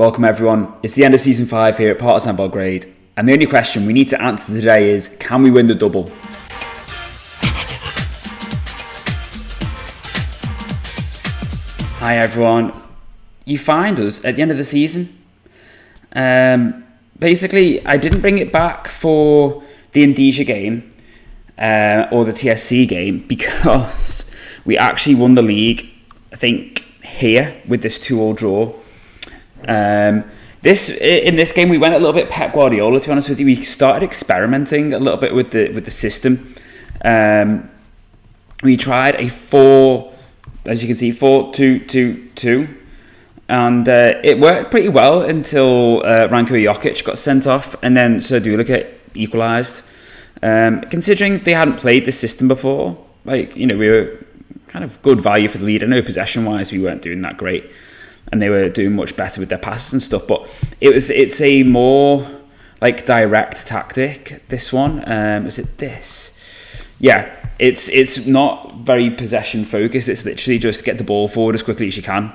Welcome everyone. It's the end of season 5 here at Partizan Belgrade, and the only question we need to answer today is, can we win the double? Hi everyone. You find us at the end of the season. Basically, I didn't bring it back for the Indonesia game or the TSC game because we actually won the league, I think, here with this 2-2 draw. In this game we went a little bit Pep Guardiola, to be honest with you. We started experimenting a little bit with the system. We tried a 4-2-2-2, and it worked pretty well until Ranko Jokic got sent off, and then Serdulica equalised. Considering they hadn't played this system before, we were kind of good value for the lead. I know possession wise we weren't doing that great, and they were doing much better with their passes and stuff, but it's a more direct tactic, this one. Is it this? Yeah, it's not very possession focused. It's literally just get the ball forward as quickly as you can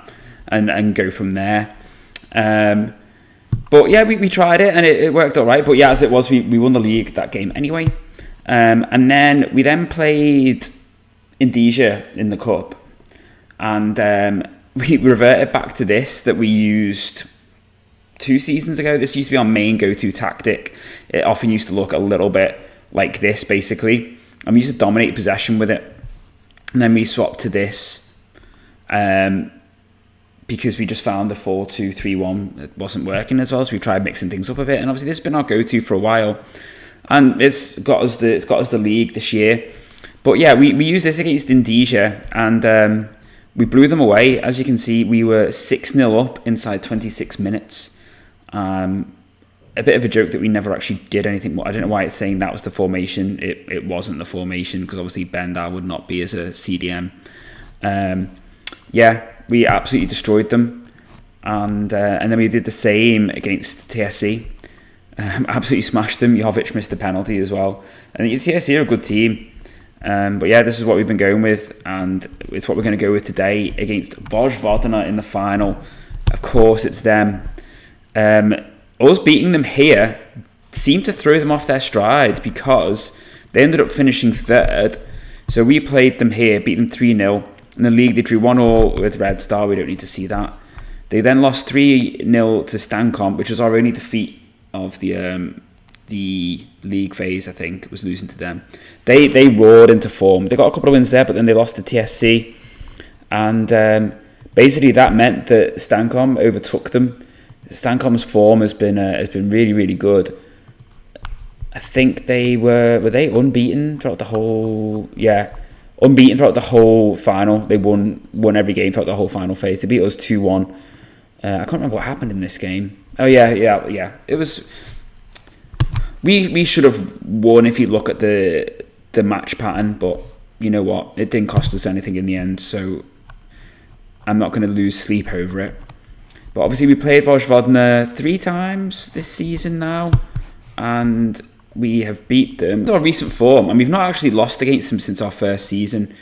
and go from there. But yeah, we tried it and it worked all right. But yeah, as it was, we won the league that game anyway. And then we played Indonesia in the cup, and we reverted back to this that we used 2 seasons ago. This used to be our main go-to tactic. It often used to look a little bit like this, basically. And we used to dominate possession with it. And then we swapped to this because we just found the 4-2-3-1 it wasn't working as well. So we tried mixing things up a bit. And obviously this has been our go-to for a while. And it's got us the league this year. But yeah, we used this against Indonesia, and we blew them away. As you can see, we were 6-0 up inside 26 minutes. A bit of a joke that we never actually did anything more. I don't know why it's saying that was the formation. It wasn't the formation, because obviously Bendar would not be as a CDM. Yeah, we absolutely destroyed them. And then we did the same against TSC. Absolutely smashed them. Jovic missed a penalty as well. And TSC are a good team. But yeah, this is what we've been going with, and it's what we're going to go with today against Vojvodina in the final. Of course, it's them. Us beating them here seemed to throw them off their stride, because they ended up finishing 3rd. So we played them here, beat them 3-0. In the league, they drew 1-1 with Red Star. We don't need to see that. They then lost 3-0 to Stankom, which was our only defeat of the league phase. I think was losing to them. They roared into form. They got a couple of wins there, but then they lost to TSC, and basically that meant that Stankom overtook them. Stankom's form has been really, really good. I think they were they unbeaten throughout the whole unbeaten throughout the whole final. They won every game throughout the whole final phase. They beat us 2-1. I can't remember what happened in this game. Oh yeah. It was. We should have won if you look at the match pattern, but you know what? It didn't cost us anything in the end, so I'm not going to lose sleep over it. But obviously we played Vojvodina 3 times this season now, and we have beat them. It's our recent form, and we've not actually lost against them since our first season,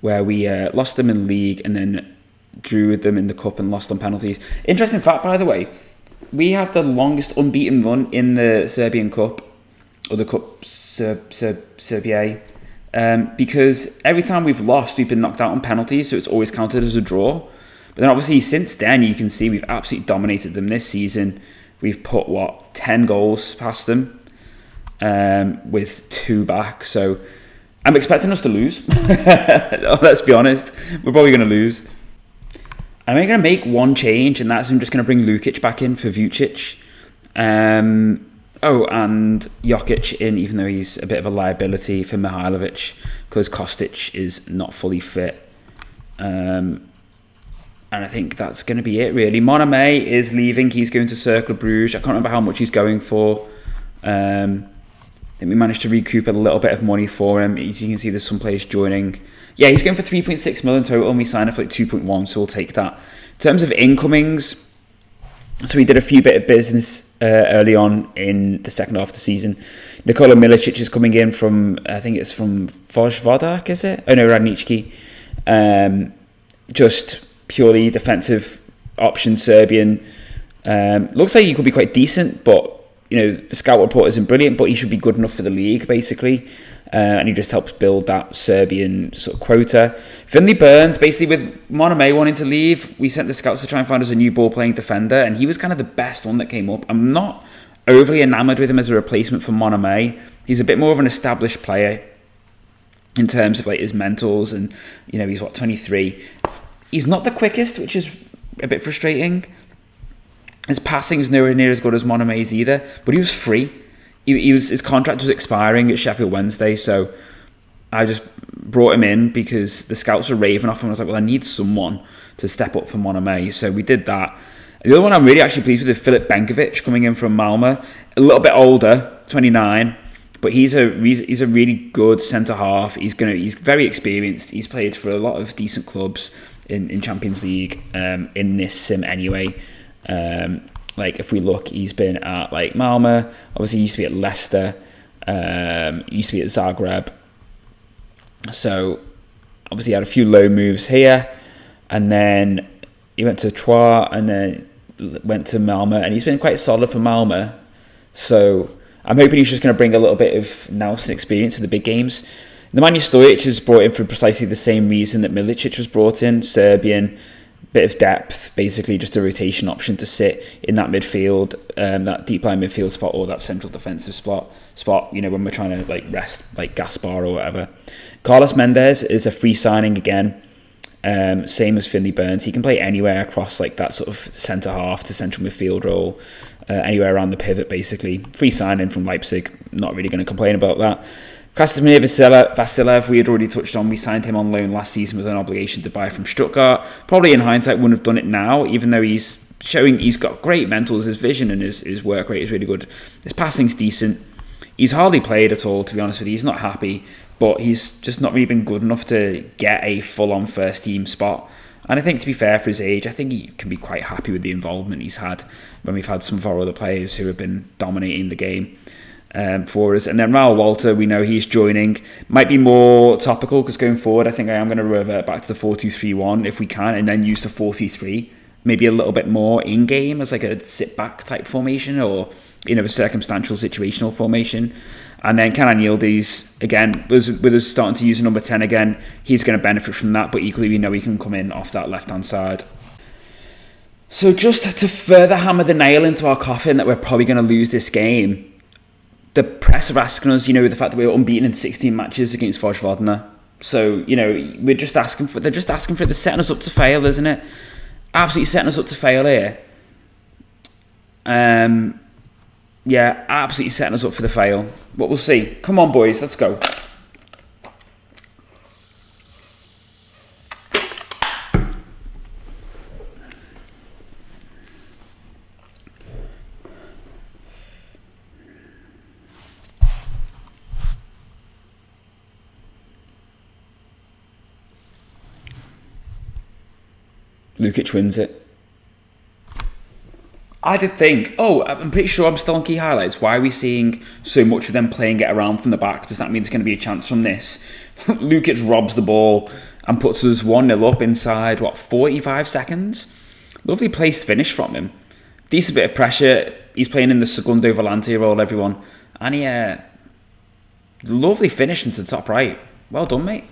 where we lost them in the league and then drew with them in the cup and lost on penalties. Interesting fact, by the way. We have the longest unbeaten run in the Serbian Cup, or the Cup Serbia, because every time we've lost, we've been knocked out on penalties, so it's always counted as a draw. But then obviously since then, you can see we've absolutely dominated them this season. We've put, 10 goals past them with 2 back, so I'm expecting us to lose. Let's be honest, we're probably going to lose. I'm only going to make one change, and that's I'm just going to bring Lukic back in for Vucic. And Jokic in, even though he's a bit of a liability for Mihailovic, because Kostic is not fully fit. And I think that's going to be it, really. Moname is leaving. He's going to Cercle Bruges. I can't remember how much he's going for. I think we managed to recoup a little bit of money for him. As you can see, there's some players joining. Yeah, he's going for 3.6 million total, and we signed up for 2.1, so we'll take that. In terms of incomings, so we did a few bit of business early on in the second half of the season. Nikola Milicic is coming in from, I think it's from Vojvodak, is it? Oh no, Radnički. Just purely defensive option, Serbian. Looks like he could be quite decent, but the scout report isn't brilliant, but he should be good enough for the league, basically. And he just helps build that Serbian sort of quota. Finley Burns, basically with Moname wanting to leave, we sent the scouts to try and find us a new ball-playing defender, and he was kind of the best one that came up. I'm not overly enamoured with him as a replacement for Moname. He's a bit more of an established player in terms of like his mentals, and he's 23. He's not the quickest, which is a bit frustrating. His passing is nowhere near as good as Moname's either, but he was free. His contract was expiring at Sheffield Wednesday, so I just brought him in because the scouts were raving off him. I was like, well, I need someone to step up for Moname, so we did that. The other one I'm really actually pleased with is Filip Benkovic coming in from Malmö, a little bit older, 29, but he's a really good centre half. He's very experienced. He's played for a lot of decent clubs in Champions League in this sim anyway. Like if we look, he's been at like Malmö, obviously he used to be at Leicester, used to be at Zagreb, so obviously he had a few low moves here, and then he went to Troyes and then went to Malmö, and he's been quite solid for Malmö, so I'm hoping he's just going to bring a little bit of Nelson experience to the big games. Nemanja Stojic is brought in for precisely the same reason that Milicic was brought in, Serbian, bit of depth, basically just a rotation option to sit in that midfield, that deep line midfield spot or that central defensive spot, when we're trying to like rest like Gaspar or whatever. Carlos Mendes is a free signing again, same as Finley Burns. He can play anywhere across like that sort of centre half to central midfield role, anywhere around the pivot basically. Free signing from Leipzig, not really going to complain about that. Krasimir Vasilev, we had already touched on. We signed him on loan last season with an obligation to buy from Stuttgart. Probably in hindsight wouldn't have done it now, even though he's showing he's got great mentals. His vision and his work rate is really good. His passing's decent. He's hardly played at all, to be honest with you. He's not happy, but he's just not really been good enough to get a full-on first-team spot. And I think, to be fair for his age, I think he can be quite happy with the involvement he's had when we've had some of our other players who have been dominating the game. For us. And then Raoul Walter, we know he's joining. Might be more topical because going forward I think I am going to revert back to the 4-2-3-1 if we can, and then use the 4-3-3 maybe a little bit more in game as like a sit back type formation, or a circumstantial situational formation. And then Kenan Yildiz again with us starting to use a number 10 again, he's going to benefit from that, but equally we know he can come in off that left hand side. So just to further hammer the nail into our coffin that we're probably going to lose this game, the press are asking us, the fact that we were unbeaten in 16 matches against Vojvodina. So, they're just asking for it. They're setting us up to fail, isn't it? Absolutely setting us up to fail here. Yeah, absolutely setting us up for the fail. But we'll see. Come on, boys, let's go. Lukic wins it. I did think, I'm pretty sure I'm still on key highlights. Why are we seeing so much of them playing it around from the back? Does that mean there's going to be a chance from this? Lukic robs the ball and puts us 1-0 up inside, 45 seconds? Lovely placed finish from him. Decent bit of pressure. He's playing in the Segundo Volante role, everyone. And he, lovely finish into the top right. Well done, mate.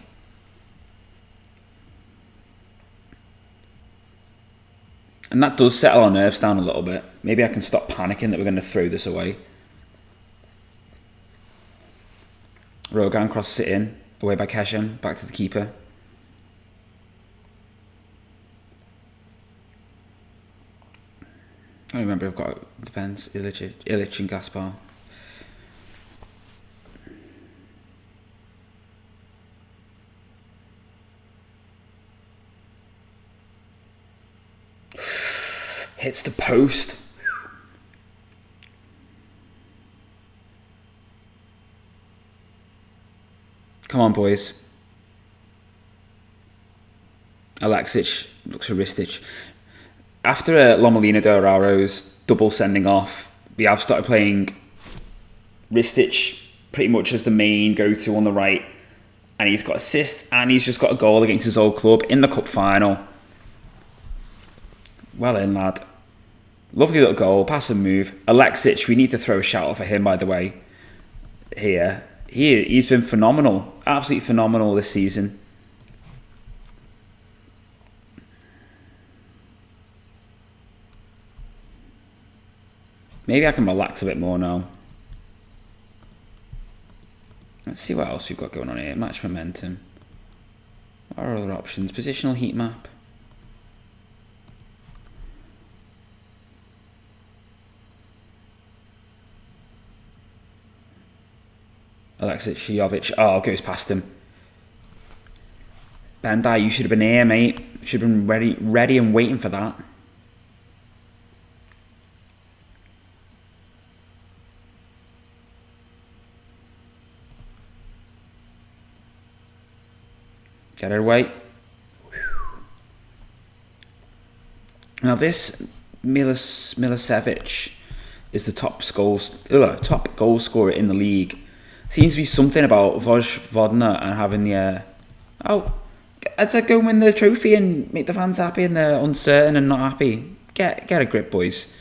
And that does settle our nerves down a little bit. Maybe I can stop panicking that we're going to throw this away. Rogan crosses it in. Away by Keshem. Back to the keeper. I don't remember. I've got defence. Ilic and Gaspar. Hits the post. Come on, boys. Alexic looks for Ristic. After Lomolina de Araro's double sending off, we have started playing Ristic pretty much as the main go-to on the right. And he's got assists and he's just got a goal against his old club in the cup final. Well in, lad. Lovely little goal, pass and move. Alexic, we need to throw a shout out for him, by the way. Here, he's been phenomenal, absolutely phenomenal this season. Maybe I can relax a bit more now. Let's see what else we've got going on here. Match momentum. What are other options? Positional heat map. Alexic Jovic. Oh, goes past him. Bandai, you should have been here, mate. Should have been ready and waiting for that. Get it away. Now this Milicevic is the top goal scorer in the league. Seems to be something about Vojvodina and having the I'd go win the trophy and make the fans happy, and they're uncertain and not happy. Get a grip, boys.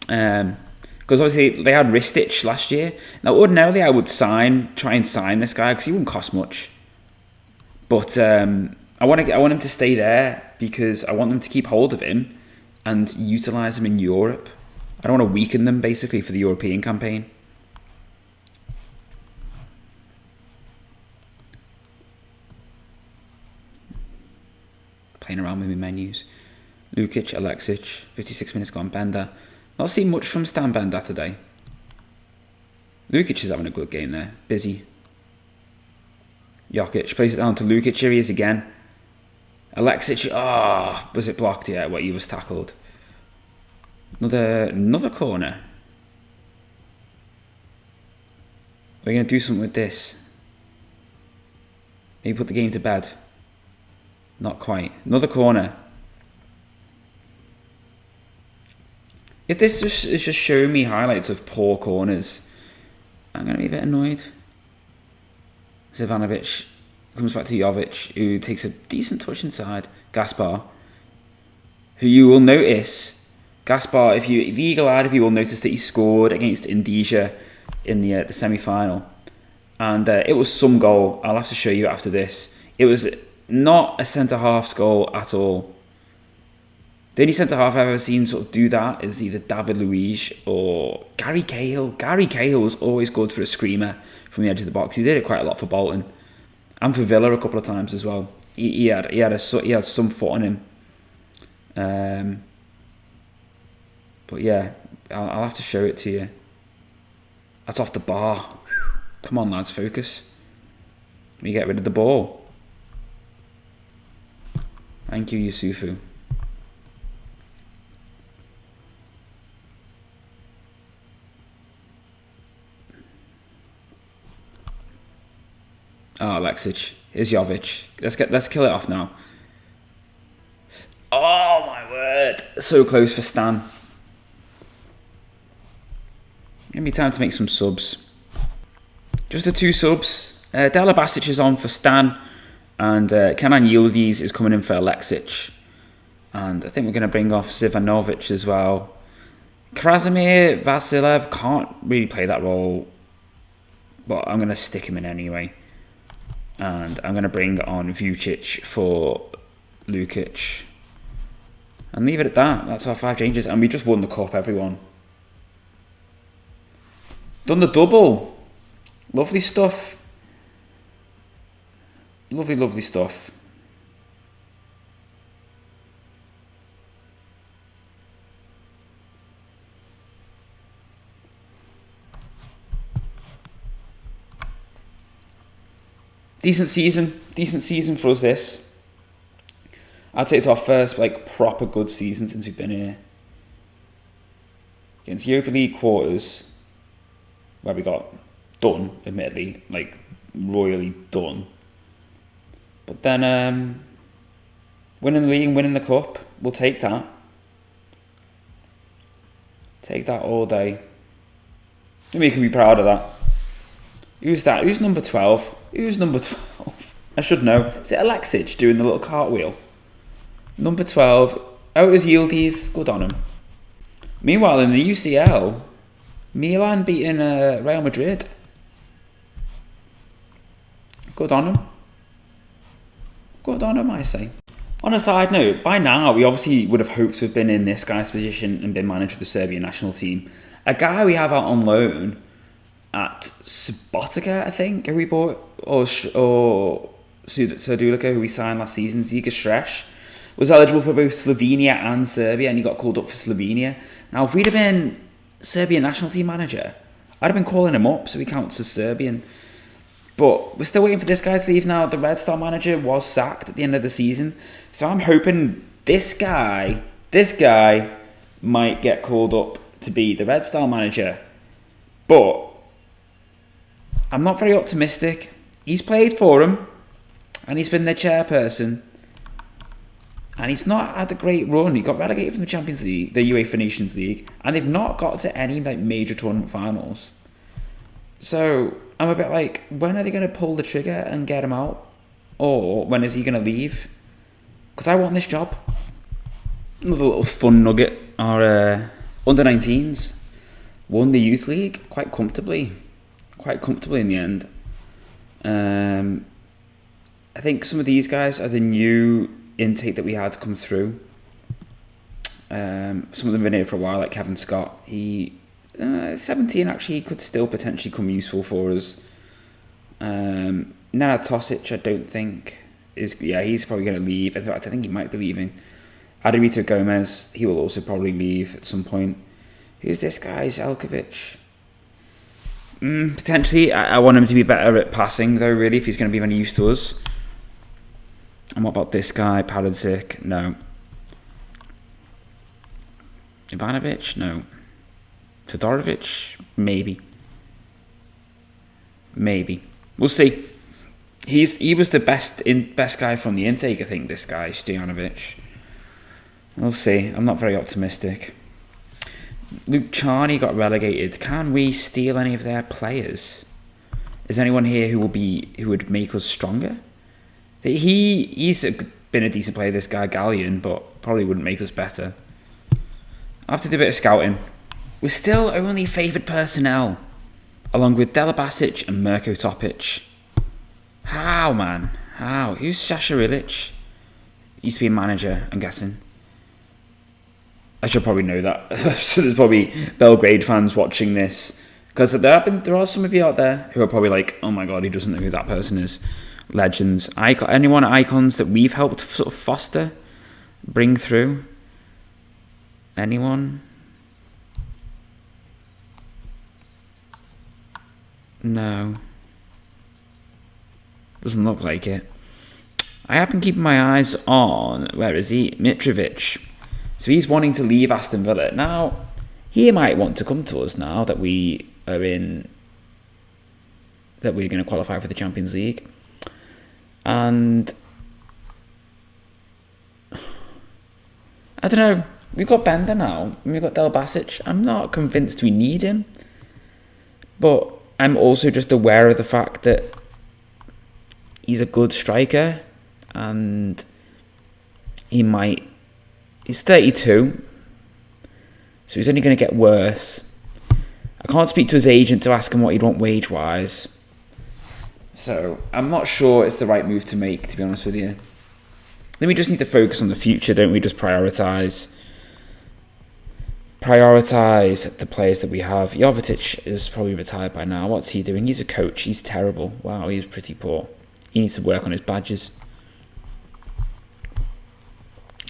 Because obviously they had Ristic last year. Now ordinarily I would try and sign this guy because he wouldn't cost much. But I want him to stay there because I want them to keep hold of him and utilise him in Europe. I don't want to weaken them basically for the European campaign. Playing around with my menus. Lukic, Alexic, 56 minutes gone. Bender. Not seen much from Stan Bender today. Lukic is having a good game there. Busy. Jokic plays it down to Lukic. Here he is again. Alexic. Was it blocked? Yeah, well, he was tackled. Another corner. We're going to do something with this. Maybe put the game to bed. Not quite. Another corner. If this is just showing me highlights of poor corners, I'm going to be a bit annoyed. Zivanovic comes back to Jovic, who takes a decent touch inside. Gaspar, who you will notice, the eagle-eyed of you will notice that he scored against Indonesia in the semi-final. And it was some goal. I'll have to show you after this. It was not a centre-half's goal at all. The only centre-half I've ever seen sort of do that is either David Luiz or Gary Cahill. Gary Cahill was always good for a screamer from the edge of the box. He did it quite a lot for Bolton and for Villa a couple of times as well. He had some foot on him. But yeah, I'll have to show it to you. That's off the bar. Come on, lads, focus. We get rid of the ball. Thank you, Yusufu. Alexic. Here's Jovic. Let's kill it off now. Oh my word. So close for Stan. Give me time to make some subs. Just the 2 subs. Dela Basic is on for Stan. And Kenan Yildiz is coming in for Alexic. And I think we're going to bring off Zivanovic as well. Krasimir Vasilev can't really play that role. But I'm going to stick him in anyway. And I'm going to bring on Vucic for Lukic. And leave it at that. That's our 5 changes. And we just won the cup, everyone. Done the double. Lovely stuff. Lovely, lovely stuff. Decent season for us this. I'd say it's our first proper good season since we've been here. Against Europa League quarters, where we got done, admittedly, royally done. But then winning the league and winning the cup, we'll take that. Take that all day. And we can be proud of that. Who's that? Who's number 12? Who's number 12? I should know. Is it Alexic doing the little cartwheel? Number 12. Oh, it was Yildiz. Good on him. Meanwhile, in the UCL, Milan beating Real Madrid. Good on them. Good on them, I say. On a side note, by now we obviously would have hoped to have been in this guy's position and been manager of the Serbian national team. A guy we have out on loan at Subotica, I think, who we bought, or Serdulica, who we signed last season, Ziga Sreš, was eligible for both Slovenia and Serbia, and he got called up for Slovenia. Now, if we'd have been Serbian national team manager, I'd have been calling him up so he counts as Serbian. But we're still waiting for this guy to leave now. The Red Star manager was sacked at the end of the season. So I'm hoping this guy might get called up to be the Red Star manager. But I'm not very optimistic. He's played for him, and he's been their chairperson. And he's not had a great run. He got relegated from the Champions League, the UEFA Nations League, and they've not got to any major tournament finals. So I'm a bit like, when are they going to pull the trigger and get him out? Or when is he going to leave? Because I want this job. Another little fun nugget. Our under-19s won the Youth League quite comfortably. Quite comfortably in the end. I think some of these guys are the new intake that we had come through. Some of them have been here for a while, like Kevin Scott. 17 actually could still potentially come useful for us. Nana Tosic, I don't think he's probably going to leave. In fact, I think he might be leaving. Adarito Gomez, he will also probably leave at some point. Who's this guy? Zelkovic. Potentially, I want him to be better at passing though. Really, if he's going to be of any use to us. And what about this guy, Paradzik? No. Ivanovic? No. Todorovic? Maybe. We'll see. He was the best guy from the intake, I think, this guy, Stojanovic. We'll see. I'm not very optimistic. Luke Charney got relegated. Can we steal any of their players? Is anyone here who would make us stronger? He's been a decent player, this guy, Gallion, but probably wouldn't make us better. I'll have to do a bit of scouting. We're still only favoured personnel, along with Dela Basic and Mirko Topic. How, man? How? Who's Sasha Ilic? Used to be a manager, I'm guessing. I should probably know that. So there's probably Belgrade fans watching this. Because there are some of you out there who are probably like, oh my god, he doesn't know who that person is. Legends. Anyone icons that we've helped sort of foster, bring through? Anyone? No. Doesn't look like it. I have been keeping my eyes on, where is he? Mitrovic. So he's wanting to leave Aston Villa. Now, he might want to come to us now that we're going to qualify for the Champions League. And I don't know. We've got Bender now. And we've got Del Basic. I'm not convinced we need him. But I'm also just aware of the fact that he's a good striker. And he's 32. So he's only going to get worse. I can't speak to his agent to ask him what he'd want wage-wise. So I'm not sure it's the right move to make, to be honest with you. Then we just need to focus on the future, don't we? Just prioritise the players that we have. Jovetic is probably retired by now. What's he doing? He's a coach. He's terrible. Wow, he's pretty poor. He needs to work on his badges.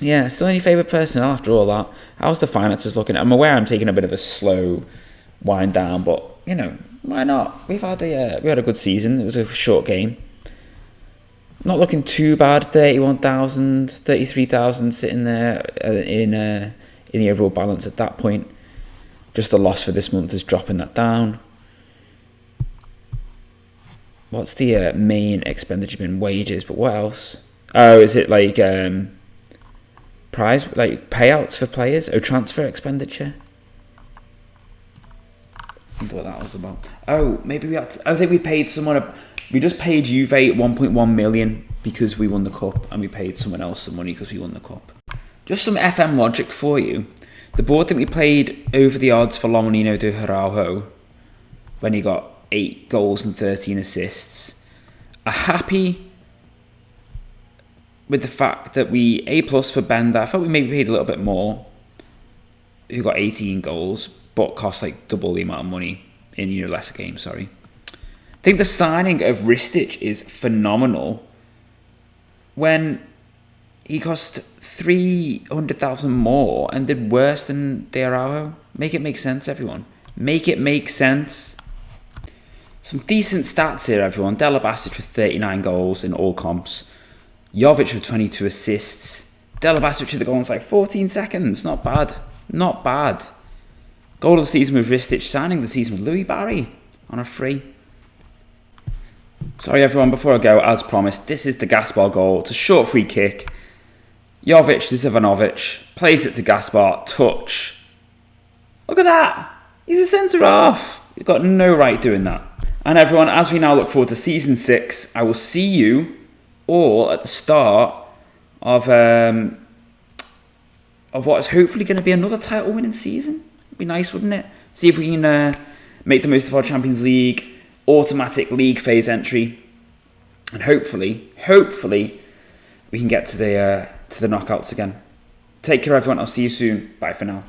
Yeah, still any favourite personnel after all that. How's the finances looking? I'm aware I'm taking a bit of a slow wind down, but, you know, why not? We had a good season. It was a short game. Not looking too bad. 31,000, 33,000 sitting there in the overall balance at that point. Just the loss for this month is dropping that down. What's the main expenditure been? Wages, but what else? Oh, is it like prize, like payouts for players? Oh, transfer expenditure. I wonder what that was about. Oh, maybe I think we paid someone. We just paid Juve 1.1 million because we won the cup, and we paid someone else some money because we won the cup. Just some FM logic for you. The board that we played over the odds for Lomonino de Araujo, when he got 8 goals and 13 assists, are happy with the fact that we A+ for Bender. I thought we maybe paid a little bit more, who got 18 goals, but cost like double the amount of money in Leicester game, sorry. I think the signing of Ristic is phenomenal when he cost 300,000 more and did worse than De Araujo. Make it make sense, everyone. Make it make sense. Some decent stats here, everyone. Della Basic with 39 goals in all comps. Jovic with 22 assists. Della Basic with the goal in like 14 seconds. Not bad. Not bad. Goal of the season with Ristic. Signing the season with Louis Barry on a free. Sorry, everyone. Before I go, as promised, this is the Gaspar goal. It's a short free kick. Jovic to Zivanovic. Plays it to Gaspar. Touch. Look at that. He's a centre-half. He's got no right doing that. And everyone, as we now look forward to Season 6, I will see you all at the start of what is hopefully going to be another title-winning season. It'd be nice, wouldn't it? See if we can make the most of our Champions League automatic league phase entry, and hopefully, we can get to the knockouts again. Take care, everyone. I'll see you soon. Bye for now.